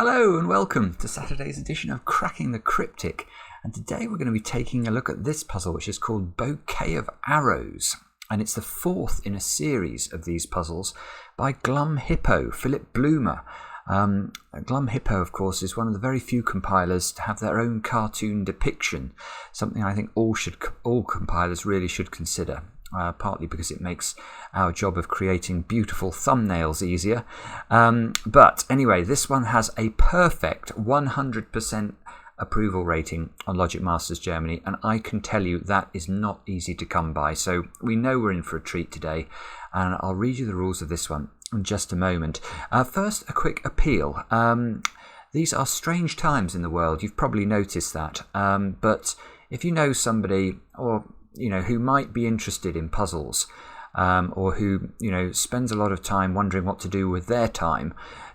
Hello and welcome to Saturday's edition of Cracking the Cryptic, and today we're going to be taking a look at this puzzle which is called Bouquet of Arrows, and it's the fourth in a series of these puzzles by Glum Hippo, Philip Bloomer. Glum Hippo, of course, is one of the very few compilers to have their own cartoon depiction, something I think all compilers really should consider. Partly because it makes our job of creating beautiful thumbnails easier. But anyway, this one has a perfect 100% approval rating on Logic Masters Germany, and I can tell you that is not easy to come by. So we know we're in for a treat today, and I'll read you the rules of this one in just a moment. First, a quick appeal. These are strange times in the world. You've probably noticed that. But if you know somebody or who might be interested in puzzles, or who, spends a lot of time wondering what to do with their time,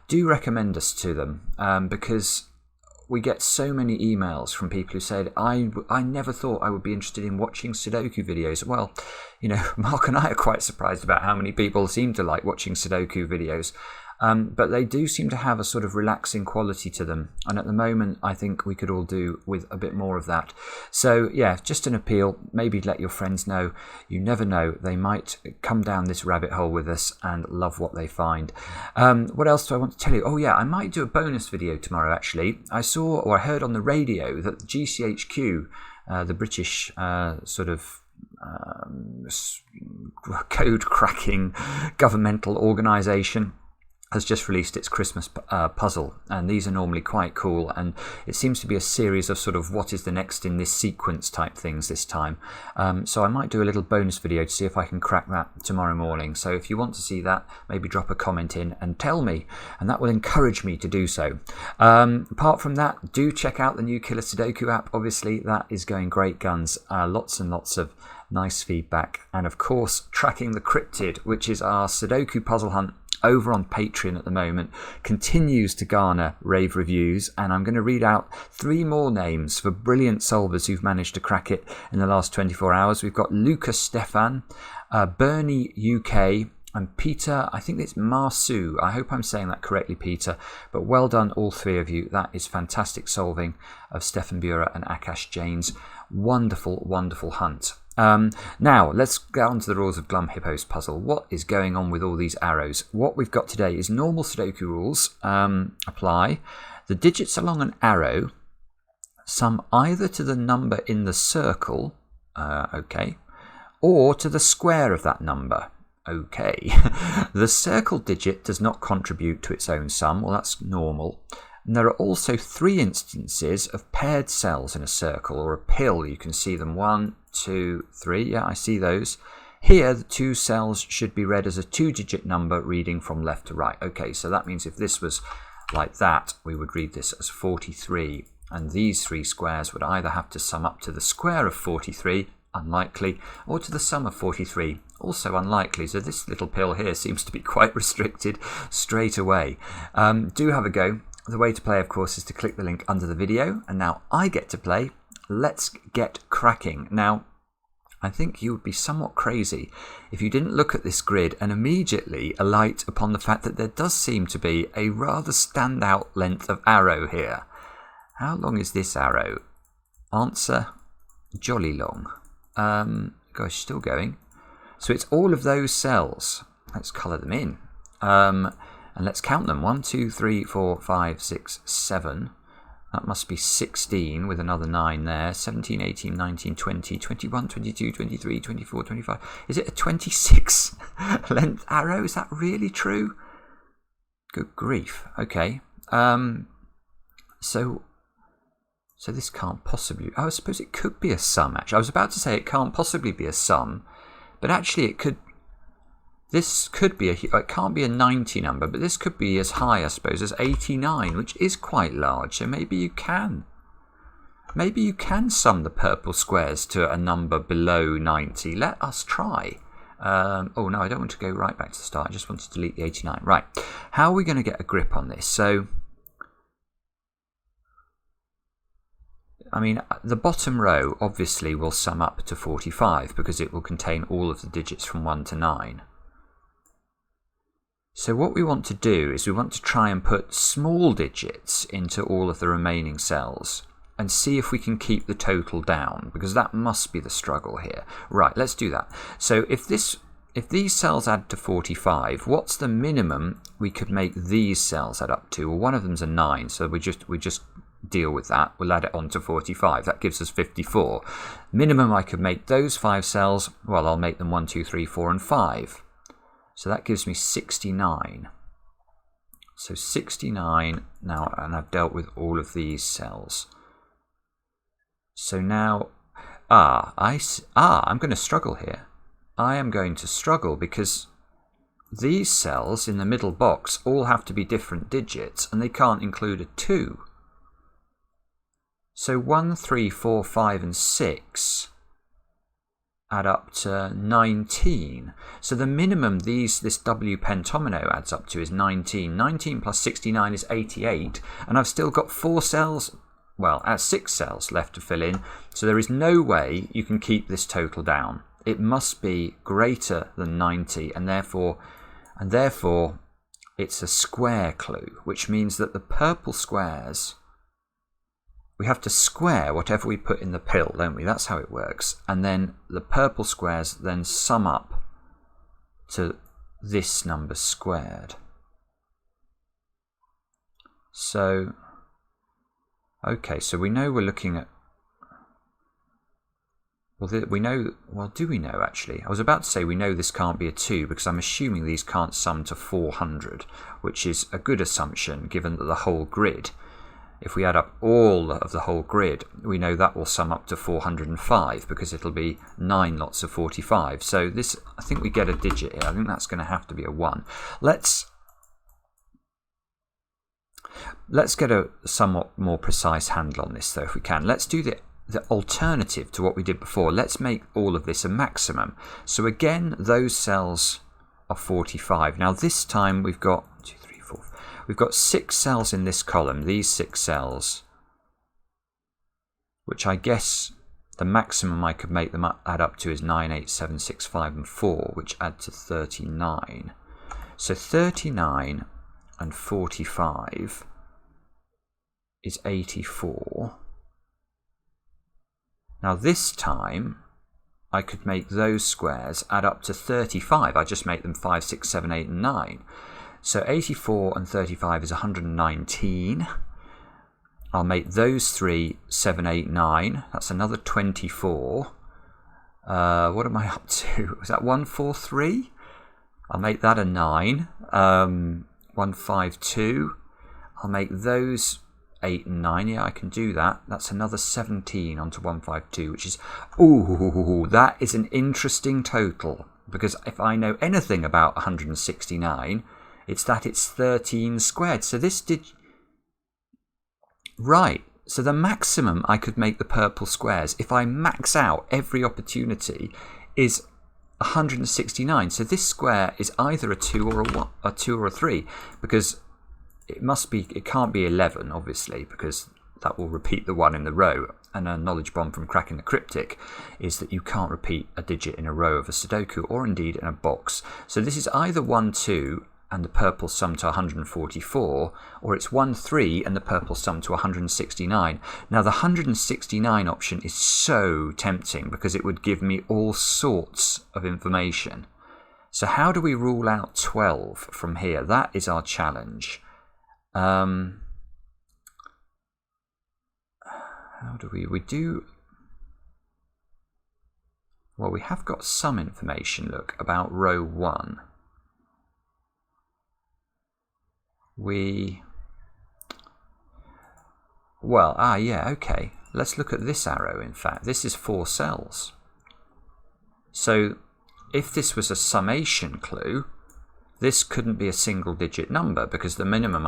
do recommend us to them, because we get so many emails from people who said, I never thought I would be interested in watching Sudoku videos. Well, Mark and I are quite surprised about how many people seem to like watching Sudoku videos. But they do seem to have a sort of relaxing quality to them. And at the moment, I think we could all do with a bit more of that. So, yeah, just an appeal. Maybe let your friends know. You never know. They might come down this rabbit hole with us and love what they find. What else do I want to tell you? Oh, yeah, I might do a bonus video tomorrow, actually. I saw or I heard on the radio that GCHQ, the British sort of code-cracking governmental organisation, has just released its Christmas puzzle, and these are normally quite cool, and it seems to be a series of sort of what is the next in this sequence type things this time. So I might do a little bonus video to see if I can crack that tomorrow morning. So if you want to see that, maybe drop a comment in and tell me, and that will encourage me to do so. Apart from that, do check out the new Killer Sudoku app. Obviously, that is going great guns. Lots and lots of nice feedback, and of course, Tracking the Cryptid, which is our Sudoku puzzle hunt over on Patreon at the moment, continues to garner rave reviews, and I'm going to read out 3 more names for brilliant solvers who've managed to crack it in the last 24 hours. We've got Lucas Stefan, Bernie UK, and Peter, I think it's Marsu. I hope I'm saying that correctly, Peter, but well done all 3 of you. That is fantastic solving of Stefan Bura and Akash Jain's wonderful, wonderful hunt. Now, let's get on to the rules of Glum Hippo's puzzle. What is going on with all these arrows? What we've got today is normal Sudoku rules apply. The digits along an arrow sum either to the number in the circle, okay, or to the square of that number. Okay. The circle digit does not contribute to its own sum. Well, that's normal. And there are also 3 instances of paired cells in a circle or a pill. You can see them 1, 2, 3. Yeah, I see those. Here, the 2 cells should be read as a 2-digit number reading from left to right. Okay, so that means if this was like that, we would read this as 43. And these 3 squares would either have to sum up to the square of 43, unlikely, or to the sum of 43, also unlikely. So this little pill here seems to be quite restricted straight away. Do have a go. The way to play, of course, is to click the link under the video, and now I get to play. Let's get cracking. Now, I think you would be somewhat crazy if you didn't look at this grid and immediately alight upon the fact that there does seem to be a rather standout length of arrow here. How long is this arrow? Answer, jolly long. Gosh, still going. So it's all of those cells. Let's colour them in. And let's count them. 1, 2, 3, 4, 5, 6, 7. That must be 16 with another 9 there. 17, 18, 19, 20, 21, 22, 23, 24, 25. Is it a 26 length arrow? Is that really true? Good grief. Okay. So this can't possibly... I suppose it could be a sum, actually. I was about to say it can't possibly be a sum, but actually it could... This could be it can't be a 90 number, but this could be as high, I suppose, as 89, which is quite large. So maybe you can sum the purple squares to a number below 90. Let us try. Oh no, I don't want to go right back to the start. I just want to delete the 89. Right. How are we going to get a grip on this? So, I mean, the bottom row obviously will sum up to 45 because it will contain all of the digits from 1 to 9. So what we want to do is we want to try and put small digits into all of the remaining cells and see if we can keep the total down, because that must be the struggle here. Right, let's do that. So if these cells add to 45, what's the minimum we could make these cells add up to? Well, one of them's a 9, so we just deal with that. We'll add it on to 45. That gives us 54. Minimum I could make those 5 cells, well, I'll make them 1, 2, 3, 4, and 5. So that gives me 69. So 69 now, and I've dealt with all of these cells. So now, I'm going to struggle here. I am going to struggle because these cells in the middle box all have to be different digits, and they can't include a 2. So 1, 3, 4, 5, and 6 add up to 19. So the minimum this W pentomino adds up to is 19. 19 plus 69 is 88, and I've still got 4 cells, well, 6 cells left to fill in, so there is no way you can keep this total down. It must be greater than 90, and therefore it's a square clue, which means that the purple squares, we have to square whatever we put in the pill, don't we? That's how it works. And then the purple squares then sum up to this number squared. So, okay, so we know we're looking at, well, do we know actually? I was about to say we know this can't be a 2 because I'm assuming these can't sum to 400, which is a good assumption given that the whole grid, if we add up all of the whole grid, we know that will sum up to 405 because it'll be 9 lots of 45. So this, I think we get a digit here. I think that's going to have to be a 1. Let's get a somewhat more precise handle on this though if we can. Let's do the alternative to what we did before. Let's make all of this a maximum. So again, those cells are 45. Now this time we've got 6 cells in this column, these 6 cells, which I guess the maximum I could make them add up to is 9, 8, 7, 6, 5, and 4, which add to 39. So 39 and 45 is 84. Now this time I could make those squares add up to 35. I just make them 5, 6, 7, 8, and 9. So 84 and 35 is 119. I'll make those 3 7, 8, 9. That's another 24. What am I up to? Is that 143? I'll make that a 9. 152. I'll make those 8 and 9. Yeah, I can do that. That's another 17 onto 152, which is, ooh, that is an interesting total. Because if I know anything about 169, it's that it's 13 squared. So this did... Right. So the maximum I could make the purple squares, if I max out every opportunity, is 169. So this square is either a 2 or a 2 or a 3, because it can't be 11, obviously, because that will repeat the 1 in the row. And a knowledge bomb from cracking the cryptic is that you can't repeat a digit in a row of a Sudoku, or indeed in a box. So this is either 1, 2, and the purple sum to 144, or it's 1, 3 and the purple sum to 169. Now the 169 option is so tempting because it would give me all sorts of information. So how do we rule out 12 from here? That is our challenge. How do we do... Well, we have got some information, look, about row 1. Yeah, okay. Let's look at this arrow, in fact. This is 4 cells. So if this was a summation clue, this couldn't be a single digit number because the minimum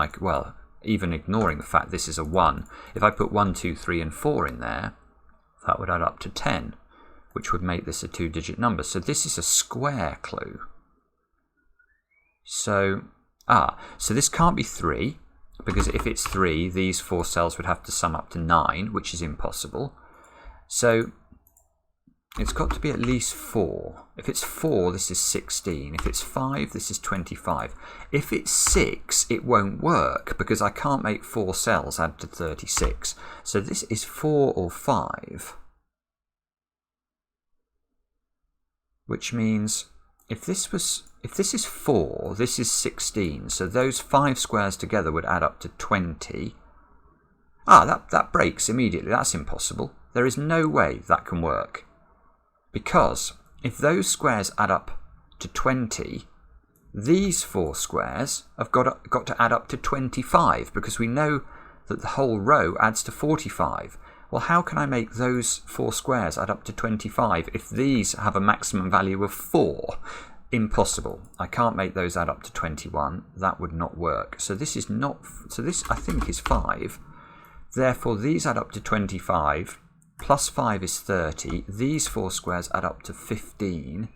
even ignoring the fact this is a 1, if I put 1, 2, 3, and 4 in there, that would add up to 10, which would make this a 2-digit number. So this is a square clue. So this can't be 3, because if it's 3, these 4 cells would have to sum up to 9, which is impossible. So It's got to be at least 4. If it's 4, this is 16. If it's 5, this is 25. If it's 6, it won't work because I can't make 4 cells add to 36. So this is 4 or 5. Which means if this is 4, this is 16. So those 5 squares together would add up to 20. That breaks immediately. That's impossible. There is no way that can work. Because if those squares add up to 20, these 4 squares have got to add up to 25 because we know that the whole row adds to 45. Well, how can I make those 4 squares add up to 25 if these have a maximum value of 4? Impossible. I can't make those add up to 21. That would not work. So this is not. So this I think is 5. Therefore, these add up to 25. Plus 5 is 30. These 4 squares add up to 15.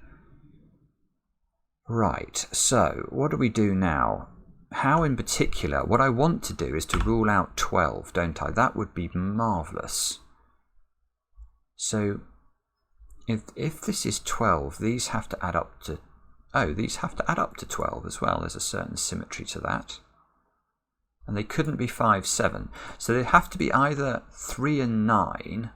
Right, so what do we do now? How in particular? What I want to do is to rule out 12, don't I? That would be marvellous. So if this is 12, these have to add up to... Oh, these have to add up to 12 as well. There's a certain symmetry to that. And they couldn't be 5, 7. So they have to be either 3 and 9...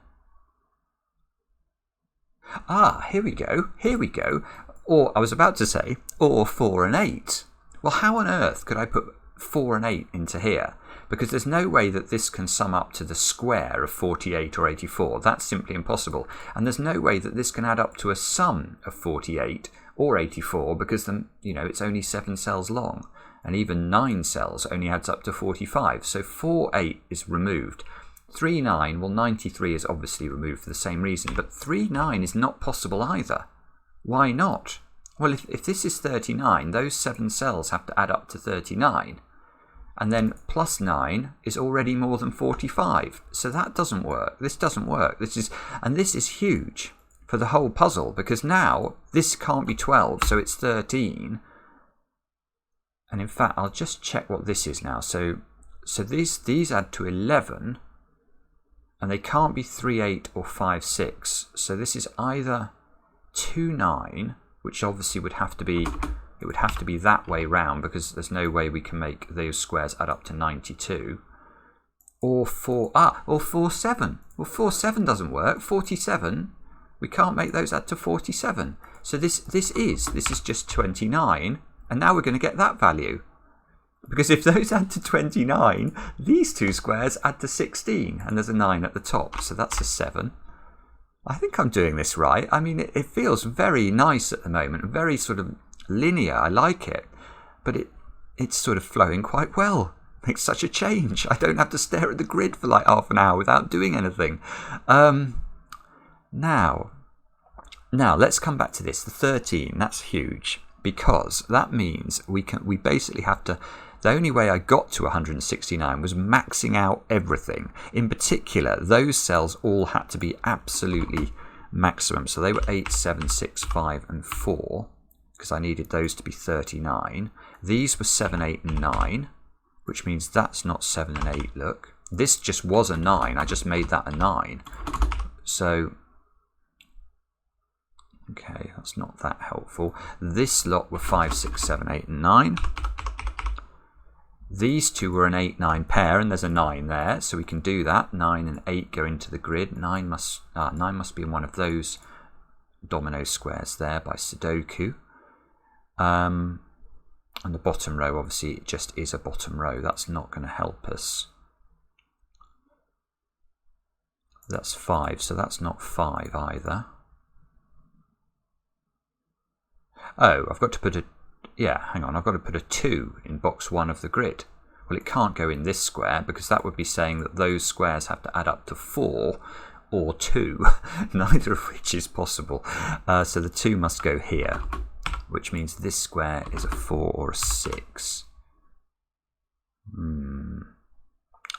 here we go. Or, I was about to say, or 4 and 8. Well, how on earth could I put 4 and 8 into here? Because there's no way that this can sum up to the square of 48 or 84. That's simply impossible. And there's no way that this can add up to a sum of 48 or 84 because it's only 7 cells long. And even 9 cells only adds up to 45. So 4, 8 is removed. 3, 9, well 93 is obviously removed for the same reason, but 3, 9 is not possible either. Why not? Well, if this is 39, those 7 cells have to add up to 39. And then plus 9 is already more than 45. So that doesn't work. This doesn't work. This is huge for the whole puzzle because now this can't be 12, so it's 13. And in fact, I'll just check what this is now. So these add to 11. And they can't be 3, 8 or 5, 6. So this is either 2, 9, which obviously would have to be that way round because there's no way we can make those squares add up to 92. Or 4, or 4, 7. Well, 4, 7 doesn't work. 47, we can't make those add to 47. So this is just 29, and now we're going to get that value. Because if those add to 29, these 2 squares add to 16, and there's a 9 at the top, so that's a 7. I think I'm doing this right. I mean, it feels very nice at the moment, very sort of linear. I like it, but it's sort of flowing quite well. Makes such a change. I don't have to stare at the grid for like half an hour without doing anything. Now let's come back to this. The 13, that's huge, because that means we basically have to... The only way I got to 169 was maxing out everything. In particular, those cells all had to be absolutely maximum. So they were 8, 7, 6, 5 and 4 because I needed those to be 39. These were 7, 8 and 9, which means that's not 7 and 8, look. This just was a 9. I just made that a 9. So, okay, that's not that helpful. This lot were 5, 6, 7, 8 and 9. These 2 were an 8, 9 pair, and there's a 9 there, so we can do that. 9 and 8 go into the grid. 9 must be in one of those domino squares there by Sudoku. And the bottom row, obviously, it just is a bottom row. That's not going to help us. That's 5, so that's not 5 either. Oh, I've got to put a... Yeah, hang on, I've got to put a 2 in box 1 of the grid. Well, it can't go in this square because that would be saying that those squares have to add up to 4 or 2, neither of which is possible. So the 2 must go here, which means this square is a 4 or a 6.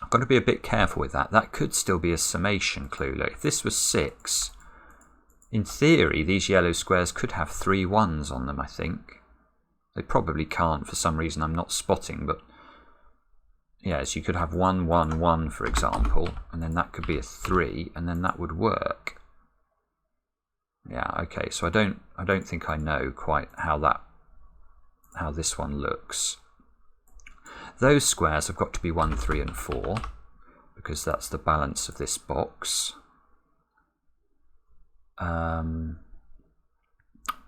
I've got to be a bit careful with that. That could still be a summation clue. Look, if this was 6, in theory, these yellow squares could have 3 1s on them, I think. They probably can't for some reason I'm not spotting, but yes, you could have 1, 1, 1, for example, and then that could be a 3, and then that would work. Yeah, okay, so I don't think I know quite how this one looks. Those squares have got to be 1, 3 and 4 because that's the balance of this box.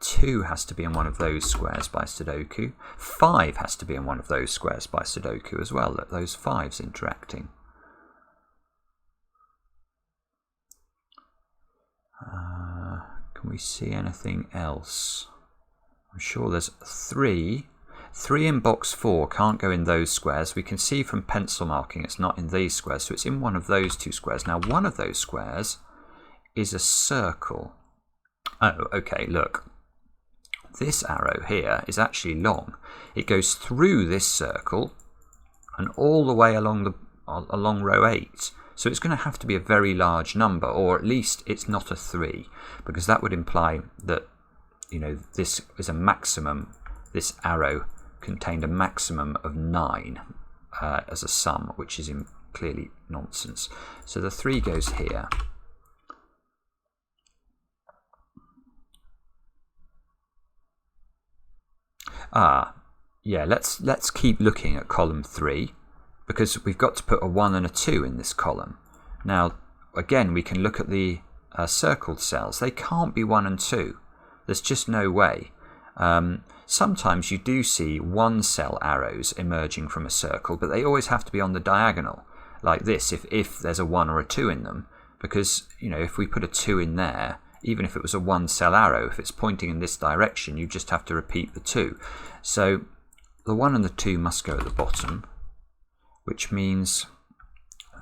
2 has to be in one of those squares by Sudoku. 5 has to be in one of those squares by Sudoku as well. Look, those 5's interacting. Can we see anything else? I'm sure there's 3. 3 in box 4 can't go in those squares. We can see from pencil marking it's not in these squares, so it's in one of those 2 squares. Now, one of those squares is a circle. Oh, okay, look. This arrow here is actually long. It goes through this circle and all the way along row 8. So it's going to have to be a very large number, or at least it's not a 3, because that would imply that, you know, this is a maximum. This arrow contained a maximum of 9 as a sum, which is clearly nonsense. So the 3 goes here. Yeah, let's keep looking at column 3, because we've got to put a 1 and a 2 in this column. Now, again, we can look at the circled cells. They can't be 1 and 2. There's just no way. Sometimes you do see 1 cell arrows emerging from a circle, but they always have to be on the diagonal, like this, if there's a 1 or a 2 in them. Because, you know, if we put a 2 in there, even if it was a 1 cell arrow, if it's pointing in this direction, you just have to repeat the 2. So the 1 and the 2 must go at the bottom, which means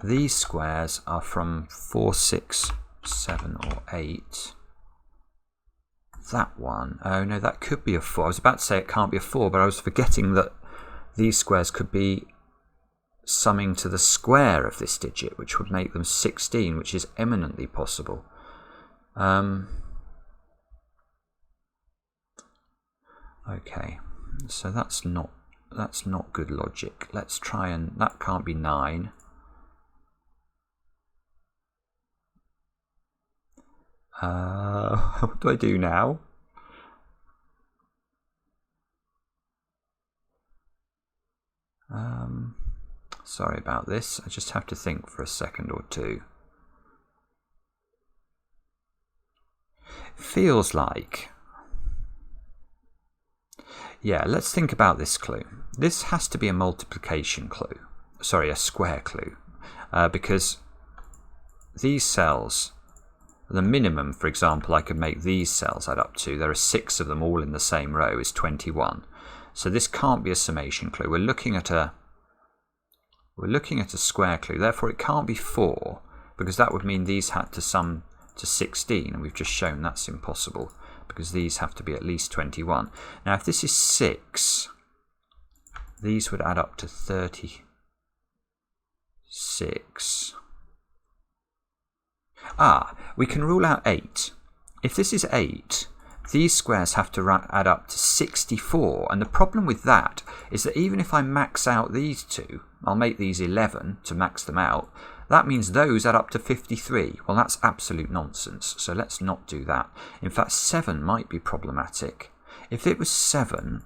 these squares are from 4, 6, 7 or 8. That one, oh no, that could be a 4. I was about to say it can't be a 4, but I was forgetting that these squares could be summing to the square of this digit, which would make them 16, which is eminently possible. Okay, so that's not good logic. Let's try, and that can't be 9. What do I do now? Sorry about this. I just have to think for a second or two. Feels like... Yeah, let's think about this clue. This has to be a multiplication clue. Sorry, a square clue. Because these cells, the minimum, for example, I could make these cells add up to, there are 6 of them all in the same row, is 21. So this can't be a summation clue. We're looking at a square clue. Therefore, it can't be 4, because that would mean these had to sum to 16, and we've just shown that's impossible, because these have to be at least 21. Now, if this is 6, these would add up to 36. We can rule out 8. If this is 8, these squares have to add up to 64, and the problem with that is that even if I max out these 2, I'll make these 11 to max them out, that means those add up to 53. Well, that's absolute nonsense, so let's not do that. In fact, 7 might be problematic. If it was 7,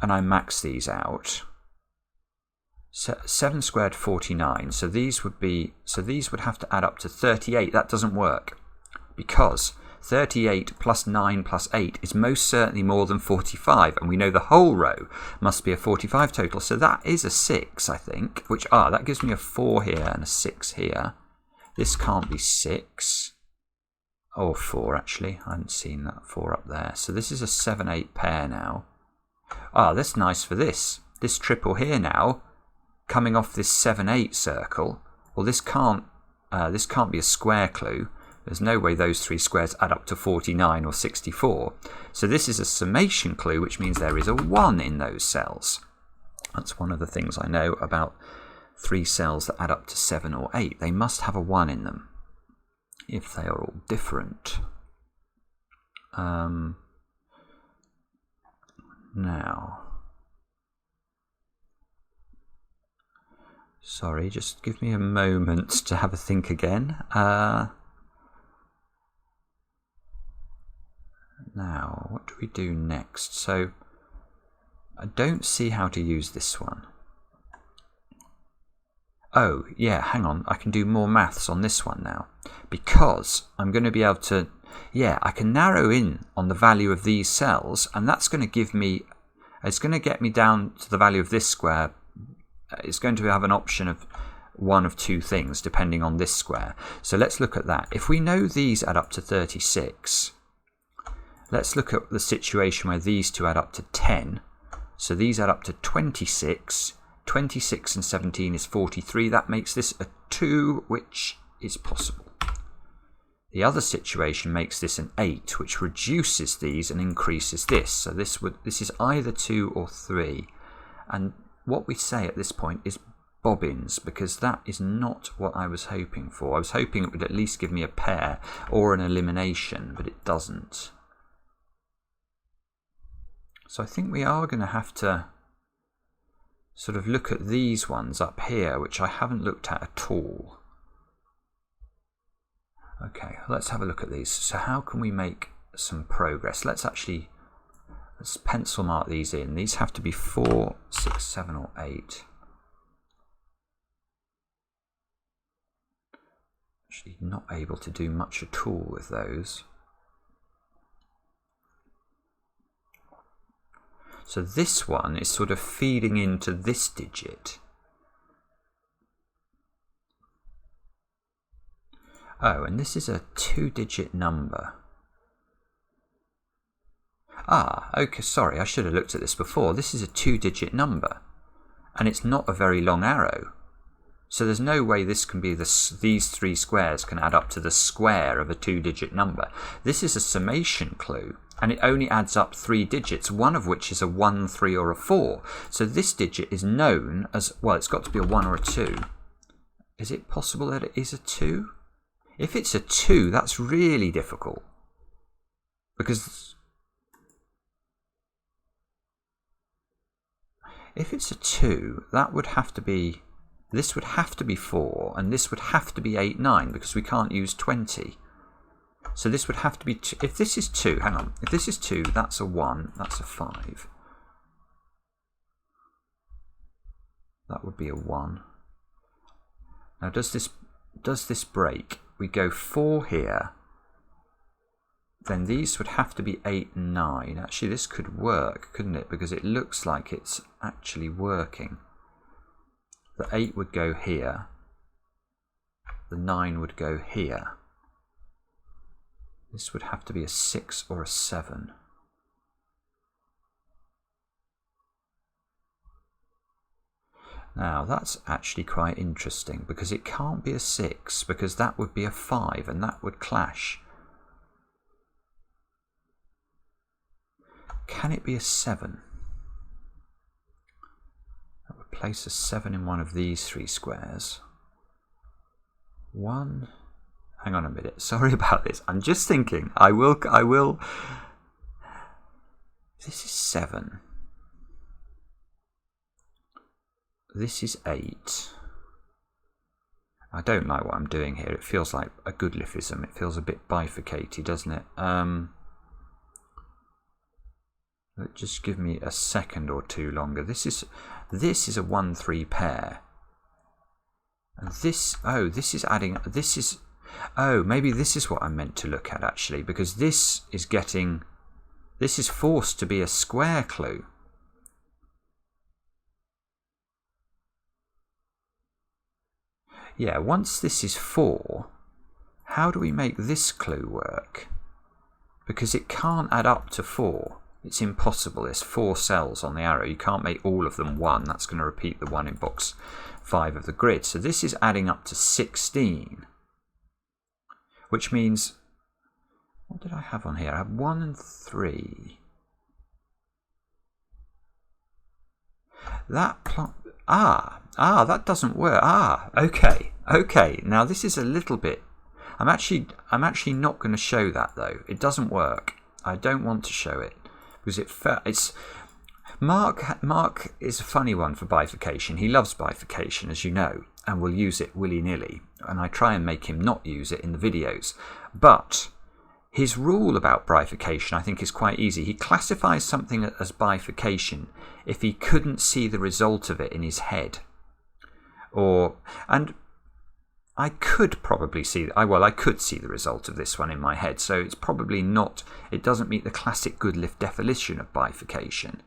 and I max these out, 7 squared 49, so these would have to add up to 38. That doesn't work, because 38 plus 9 plus 8 is most certainly more than 45, and we know the whole row must be a 45 total, so that is a 6, I think, which, that gives me a 4 here and a 6 here. This can't be 6, or 4 actually, I hadn't seen that 4 up there, so this is a 7-8 pair now. That's nice for this triple here now, coming off this 7-8 circle. Well, this can't be a square clue. There's no way those 3 squares add up to 49 or 64. So this is a summation clue, which means there is a 1 in those cells. That's one of the things I know about 3 cells that add up to 7 or 8. They must have a 1 in them, if they are all different. Now, sorry, just give me a moment to have a think again. Now, what do we do next? So, I don't see how to use this one. Oh, yeah, hang on. I can do more maths on this one now. Because I'm going to be able to, yeah, I can narrow in on the value of these cells, and that's going to give me, it's going to get me down to the value of this square. It's going to have an option of one of two things, depending on this square. So let's look at that. If we know these add up to 36, let's look at the situation where these two add up to 10. So these add up to 26. 26 and 17 is 43. That makes this a 2, which is possible. The other situation makes this an 8, which reduces these and increases this. So this is either 2 or 3. And what we say at this point is bobbins, because that is not what I was hoping for. I was hoping it would at least give me a pair or an elimination, but it doesn't. So I think we are going to have to sort of look at these ones up here, which I haven't looked at all. Okay, let's have a look at these. So how can we make some progress? Let's pencil mark these in. These have to be 4, 6, 7 or 8. Actually not able to do much at all with those. So this one is sort of feeding into this digit. Oh, and this is a 2-digit number. Ah, okay, sorry, I should have looked at this before. This is a 2-digit number, and it's not a very long arrow. So there's no way this can be these 3 squares can add up to the square of a 2-digit number. This is a summation clue, and it only adds up 3 digits, one of which is a 1, 3 or a 4. So this digit is known as, well, it's got to be a 1 or a 2. Is it possible that it is a 2? If it's a 2, that's really difficult. Because if it's a 2, that would have to be, this would have to be 4, and this would have to be 8, 9, because we can't use 20. So this would have to be 2. If this is 2, hang on. If this is 2, that's a 1, that's a 5. That would be a 1. Now does this break? We go 4 here. Then these would have to be 8 and 9. Actually, this could work, couldn't it? Because it looks like it's actually working. The 8 would go here. The 9 would go here. This would have to be a 6 or a 7. Now that's actually quite interesting, because it can't be a 6, because that would be a 5 and that would clash. Can it be a 7? That would place a 7 in one of these 3 squares. 1. Hang on a minute. Sorry about this. I'm just thinking. I will. This is 7. This is 8. I don't like what I'm doing here. It feels like a Goodliffism. It feels a bit bifurcated, doesn't it? Just give me a second or two longer. This is a 1-3 pair. And this, oh, this is adding, this is, oh, maybe this is what I meant to look at actually, because this is getting, this is forced to be a square clue. Yeah, once this is 4, how do we make this clue work? Because it can't add up to 4. It's impossible. There's 4 cells on the arrow. You can't make all of them 1. That's going to repeat the 1 in box 5 of the grid. So this is adding up to 16. Which means, what did I have on here? I have 1 and 3. That that doesn't work. Okay. Now this is a little bit. I'm actually not going to show that though. It doesn't work. I don't want to show it because it's Mark is a funny one for bifurcation. He loves bifurcation, as you know, and will use it willy-nilly. And I try and make him not use it in the videos. But his rule about bifurcation, I think, is quite easy. He classifies something as bifurcation if he couldn't see the result of it in his head. And I could probably see, I could see the result of this one in my head, so it's probably not, it doesn't meet the classic Goodliff definition of bifurcation.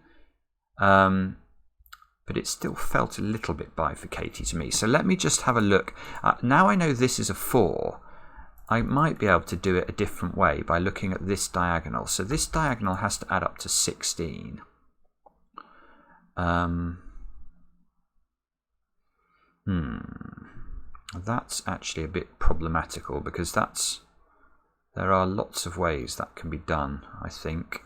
But it still felt a little bit bifurcated to me. So let me just have a look. Now I know this is a 4. I might be able to do it a different way by looking at this diagonal. So this diagonal has to add up to 16. That's actually a bit problematical, because there are lots of ways that can be done, I think.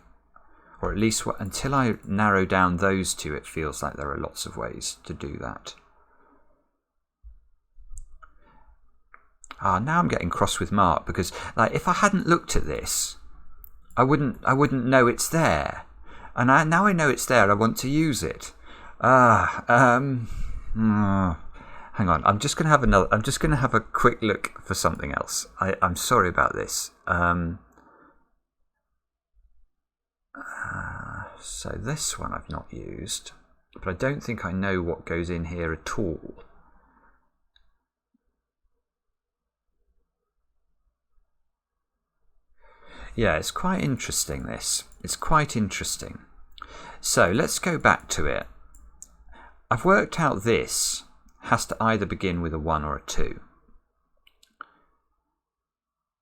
Or at least until I narrow down those two, it feels like there are lots of ways to do that. Now I'm getting cross with Mark, because like if I hadn't looked at this, I wouldn't know it's there. And now I know it's there, I want to use it. Hang on, I'm just going to have a quick look for something else. I'm sorry about this. So this one I've not used, but I don't think I know what goes in here at all. Yeah, it's quite interesting, this. It's quite interesting. So let's go back to it. I've worked out this has to either begin with a 1 or a 2.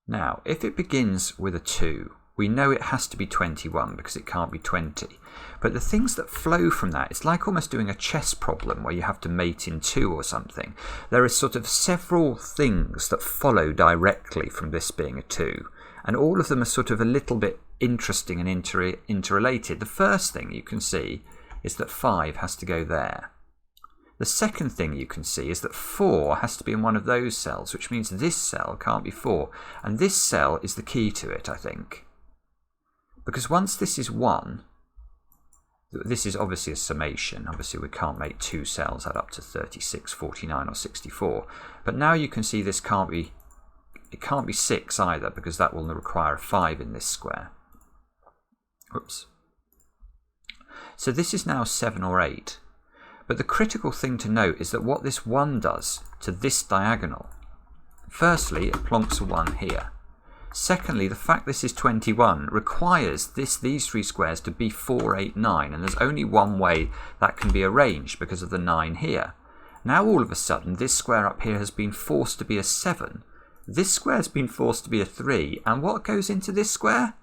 Now, if it begins with a 2, we know it has to be 21 because it can't be 20. But the things that flow from that, it's like almost doing a chess problem where you have to mate in 2 or something. There are sort of several things that follow directly from this being a 2. And all of them are sort of a little bit interesting and interrelated. The first thing you can see is that 5 has to go there. The second thing you can see is that 4 has to be in one of those cells, which means this cell can't be 4. And this cell is the key to it, I think. Because once this is 1, this is obviously a summation. Obviously we can't make 2 cells add up to 36, 49 or 64. But now you can see this can't be, it can't be 6 either, because that will require a 5 in this square. Oops. So this is now 7 or 8. But the critical thing to note is that what this 1 does to this diagonal, firstly, it plonks a 1 here. Secondly, the fact this is 21 requires these 3 squares to be 4, 8, 9, and there's only one way that can be arranged because of the 9 here. Now all of a sudden, this square up here has been forced to be a 7. This square has been forced to be a 3, and what goes into this square?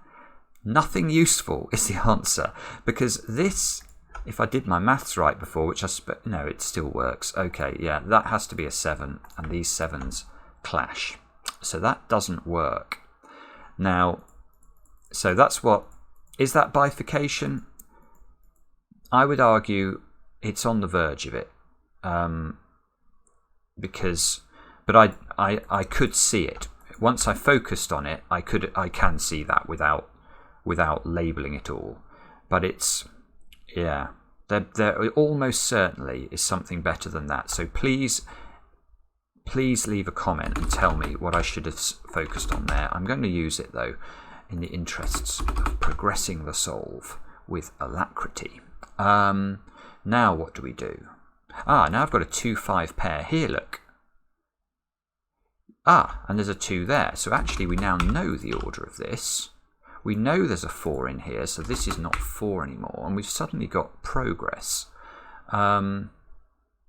Nothing useful is the answer, because this, if I did my maths right before, which no, it still works. Okay, yeah, that has to be a 7, and these 7s clash. So that doesn't work. Now, so that's what, is that bifurcation? I would argue it's on the verge of it, but I could see it. Once I focused on it, I can see that without labelling it all. But it's, yeah, there almost certainly is something better than that. So please leave a comment and tell me what I should have focused on there. I'm going to use it though in the interests of progressing the solve with alacrity. Now what do we do? Now I've got a 2-5 pair here, look. And there's a 2 there. So actually we now know the order of this. We know there's a 4 in here, so this is not 4 anymore, and we've suddenly got progress.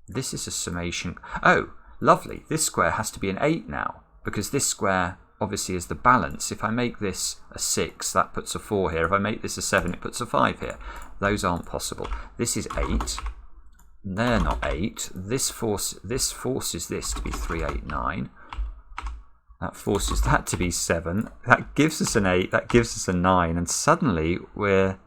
This is a summation. Oh, lovely. This square has to be an 8 now, because this square obviously is the balance. If I make this a 6, that puts a 4 here. If I make this a 7, it puts a 5 here. Those aren't possible. This is 8. They're not 8. This forces this to be 3, 8, 9. That forces that to be 7. That gives us an 8. That gives us a 9. And suddenly we're,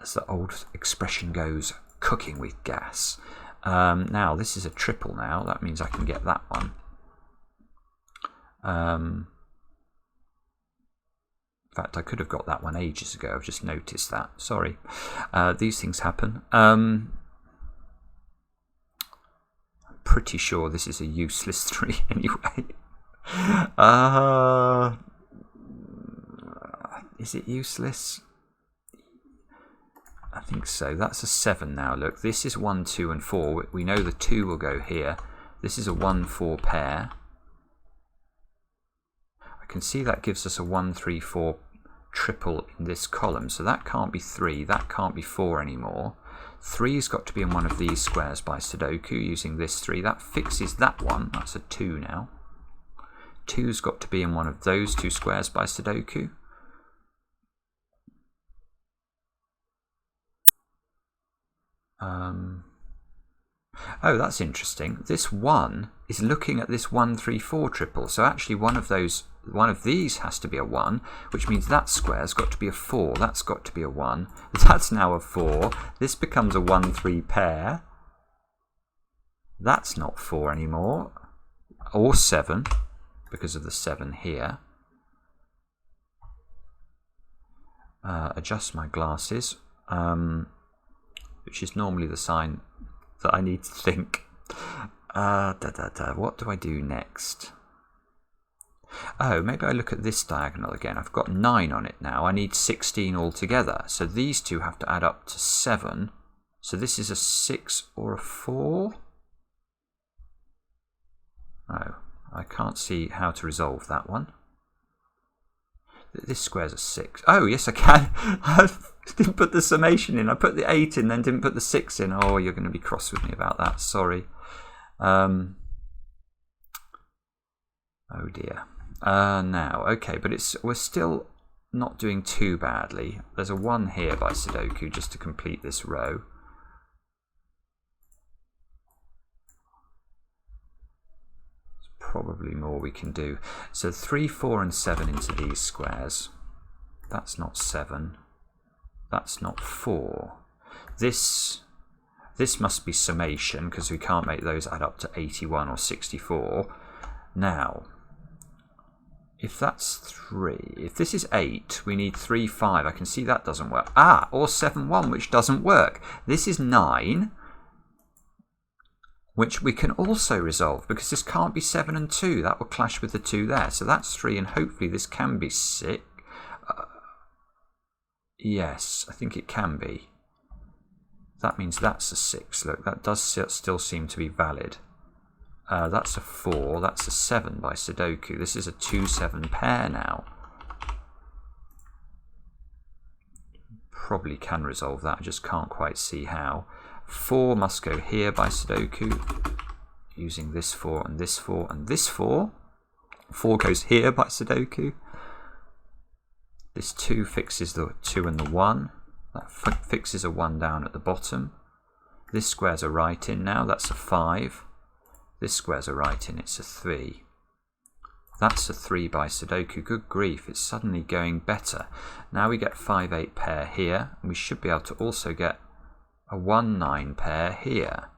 as the old expression goes, cooking with gas. Now this is a triple now. That means I can get that one. In fact, I could have got that one ages ago. I've just noticed that. Sorry. These things happen. I'm pretty sure this is a useless 3 anyway. Is it useless? I think so. That's a 7 now. Look, this is 1, 2 and 4. We know the 2 will go here. This is a 1, 4 pair. I can see that gives us a 1, 3, 4 triple in this column. So that can't be 3. That can't be 4 anymore. 3's got to be in one of these squares by Sudoku using this 3. That fixes that one. That's a 2 now. 2's got to be in one of those 2 squares by Sudoku. Oh, that's interesting. This 1 is looking at this 1, 3, 4 triple. So actually one of these has to be a 1, which means that square's got to be a 4. That's got to be a 1. That's now a 4. This becomes a 1, 3 pair. That's not 4 anymore. Or 7, because of the 7 here. Adjust my glasses. Which is normally the sign that I need to think. What do I do next? Oh, maybe I look at this diagonal again. I've got 9 on it now. I need 16 altogether. So these two have to add up to 7. So this is a 6 or a 4? Oh, I can't see how to resolve that one. This square's a 6. Oh, yes, I can. I didn't put the summation in. I put the 8 in, then didn't put the 6 in. Oh, you're going to be cross with me about that. Sorry. Oh, dear. Now, okay, but we're still not doing too badly. There's a 1 here by Sudoku just to complete this row. There's probably more we can do. So 3, 4 and 7 into these squares. That's not 7. That's not 4. This must be summation because we can't make those add up to 81 or 64. Now, if that's 3, if this is 8, we need 3, 5. I can see that doesn't work. Ah, or 7, 1, which doesn't work. This is 9, which we can also resolve because this can't be 7 and 2. That will clash with the 2 there. So that's 3, and hopefully this can be 6. Yes, I think it can be. That means that's a 6. Look, that does still seem to be valid. That's a 4. That's a 7 by Sudoku. This is a 2, 7 pair now. Probably can resolve that. I just can't quite see how. 4 must go here by Sudoku. Using this 4 and this 4 and this 4. 4 goes here by Sudoku. This 2 fixes the 2 and the 1. That fixes a 1 down at the bottom. This square's a right in now. That's a 5. This square's a right in. It's a 3. That's a 3 by Sudoku. Good grief, it's suddenly going better. Now we get 5, 8 pair here. And we should be able to also get a 1, 9 pair here.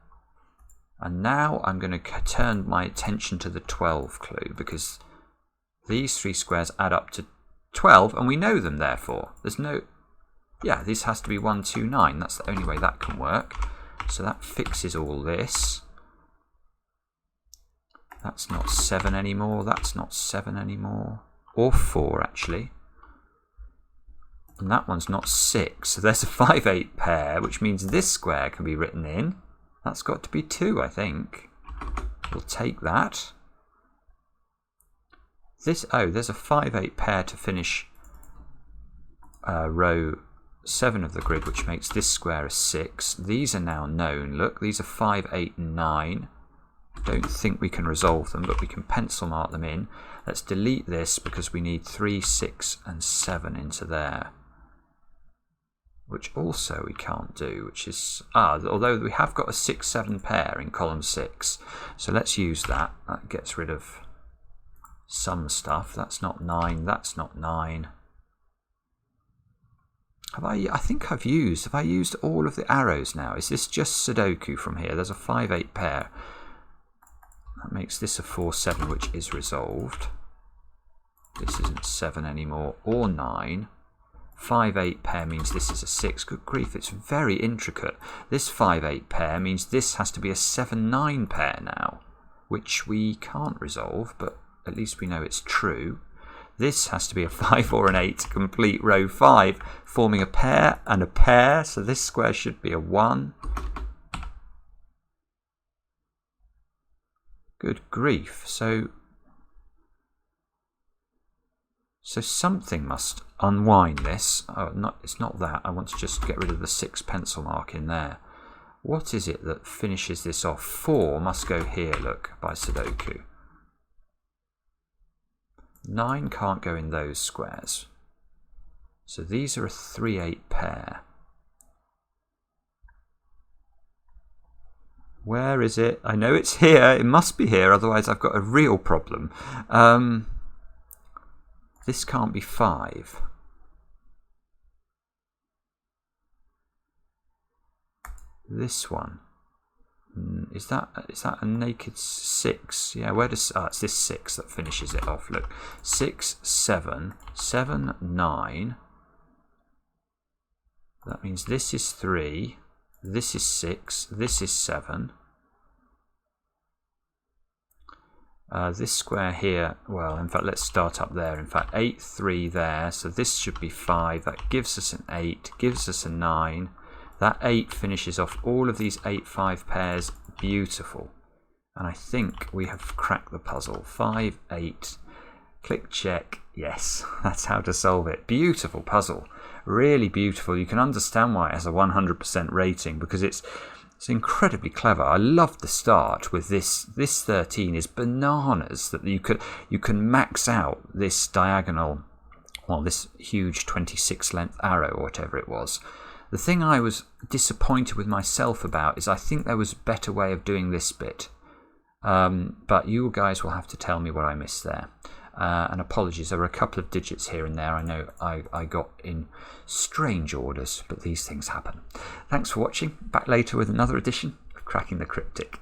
And now I'm going to turn my attention to the 12 clue because these 3 squares add up to 12 and we know them therefore. There's no... Yeah, this has to be 1, 2, 9. That's the only way that can work. So that fixes all this. That's not 7 anymore. That's not 7 anymore. Or 4 actually. And that one's not 6. So there's a 5, 8 pair, which means this square can be written in. That's got to be 2, I think. We'll take that. There's a 5, 8 pair to finish row 7 of the grid, which makes this square a 6. These are now known. Look, these are 5, 8 and 9. Don't think we can resolve them, but we can pencil mark them in. Let's delete this because we need 3, 6 and 7 into there. Which also we can't do, which is... although we have got a 6, 7 pair in column 6. So let's use that. That gets rid of some stuff. That's not 9. That's not 9. Have I used all of the arrows now? Is this just Sudoku from here? There's a 5, 8 pair. That makes this a 4, 7, which is resolved. This isn't 7 anymore, or 9. 5, 8 pair means this is a 6. Good grief, it's very intricate. This 5, 8 pair means this has to be a 7, 9 pair now, which we can't resolve, but at least we know it's true. This has to be a 5 or an 8 to complete row 5, forming a pair and a pair. So this square should be a 1. Good grief. So something must unwind this. Oh, it's not that. I want to just get rid of the 6 pencil mark in there. What is it that finishes this off? 4 must go here, look, by Sudoku. 9 can't go in those squares. So these are a 3-8 pair. Where is it? I know it's here. It must be here, otherwise I've got a real problem. This can't be 5. This one. Is that a naked 6? Yeah, where does... it's this 6 that finishes it off. Look. 6, 7, 7, 9. That means this is 3. This is 6. This is 7. This square here, well, in fact, let's start up there. In fact, 8, 3 there. So this should be 5. That gives us an 8, gives us a 9. That 8 finishes off all of these 8, 5 pairs. Beautiful. And I think we have cracked the puzzle. 5, 8. Click check. Yes, that's how to solve it. Beautiful puzzle. Really beautiful. You can understand why it has a 100% rating, because it's incredibly clever. I love the start with this. This 13 is bananas, that you can max out this diagonal, well, this huge 26 length arrow or whatever it was. The thing I was disappointed with myself about is I think there was a better way of doing this bit. But you guys will have to tell me what I missed there. And apologies, there were a couple of digits here and there. I know I got in strange orders, but these things happen. Thanks for watching. Back later with another edition of Cracking the Cryptic.